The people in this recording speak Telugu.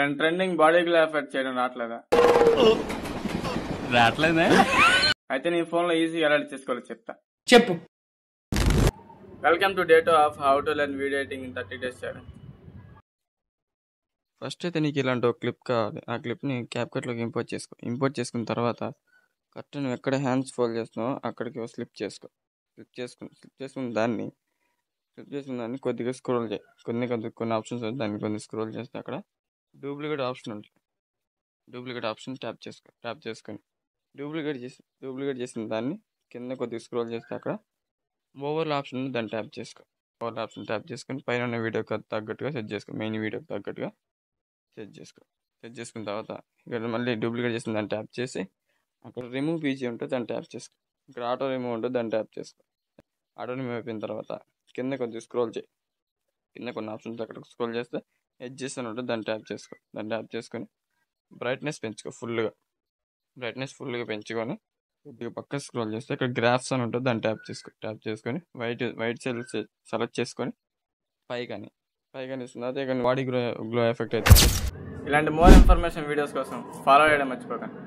ఇలాంటి ట్రెండింగ్ బాడీ గ్లో ఎఫెక్ట్ చేయడం రావట్లేదా? రావట్లేదా? అయితే నీ ఫోన్ లో ఈజీ ఎలా చేసుకోవాలో చెప్తా. చెప్పు. Welcome to day 2 of how to learn video editing in 30 days challenge. First అయితే నీకు ఇలాంటి ఒక క్లిప్ కావాలి. ఆ క్లిప్ని క్యాప్కట్లోకి ఇంపోర్ట్ చేసుకో. ఇంపోర్ట్ చేసుకున్న తర్వాత కరెక్ట్ నువ్వు ఎక్కడ హ్యాండ్స్ ఫోల్డ్ చేస్తున్నావో అక్కడికి స్లిప్ చేసుకో. స్లిప్ చేసుకున్న దాన్ని కొద్దిగా స్క్రోల్ చేయి. కొన్ని ఆప్షన్స్ దాన్ని కొన్ని స్క్రోల్ చేస్తే అక్కడ డూప్లికేట్ ఆప్షన్ ఉంటుంది. డూప్లికేట్ ఆప్షన్ ట్యాప్ చేసుకొని డూప్లికేట్ చేసిన దాన్ని కింద కొద్దిగా స్క్రోల్ చేస్తే అక్కడ ఓవర్ల ఆప్షన్ ఉంది, దాన్ని ట్యాప్ చేసుకో. ఓవర్ల ఆప్షన్ ట్యాప్ చేసుకొని పైన ఉన్న వీడియోకి తగ్గట్టుగా సెట్ చేసుకో. మెయిన్ వీడియోకి తగ్గట్టుగా సెట్ చేసుకున్న తర్వాత ఇక్కడ మళ్ళీ డూప్లికేట్ చేసిన దాన్ని ట్యాప్ చేసి అక్కడ రిమూవ్ పీజీ ఉంటుంది, దాన్ని ట్యాప్ చేసుకో. ఇక్కడ ఆటో రిమూవ్ ఉంటుంది, దాన్ని ట్యాప్ చేసుకో. ఆటో రిమూవ్ అయిపోయిన తర్వాత కింద కొద్దిగా స్క్రోల్ చేయి. కింద కొన్ని ఆప్షన్స్ అక్కడ స్క్రోల్ చేస్తే ఎడ్జెస్ అని ఉంటుంది, దాన్ని ట్యాప్ చేసుకో. దాన్ని ట్యాప్ చేసుకొని బ్రైట్నెస్ పెంచుకో. ఫుల్గా పెంచుకొని కొద్దిగా పక్క స్క్రోల్ చేస్తే ఇక్కడ గ్రాఫ్స్ అని ఉంటుంది, దాన్ని ట్యాప్ చేసుకొని వైట్ సెల్ సెలెక్ట్ చేసుకొని పైగాని ఇస్తుంది. అదే కానీ బాడీ గ్లో ఎఫెక్ట్ అవుతుంది. ఇలాంటి మోర్ ఇన్ఫర్మేషన్ వీడియోస్ కోసం ఫాలో చేయడం మర్చిపోకండి.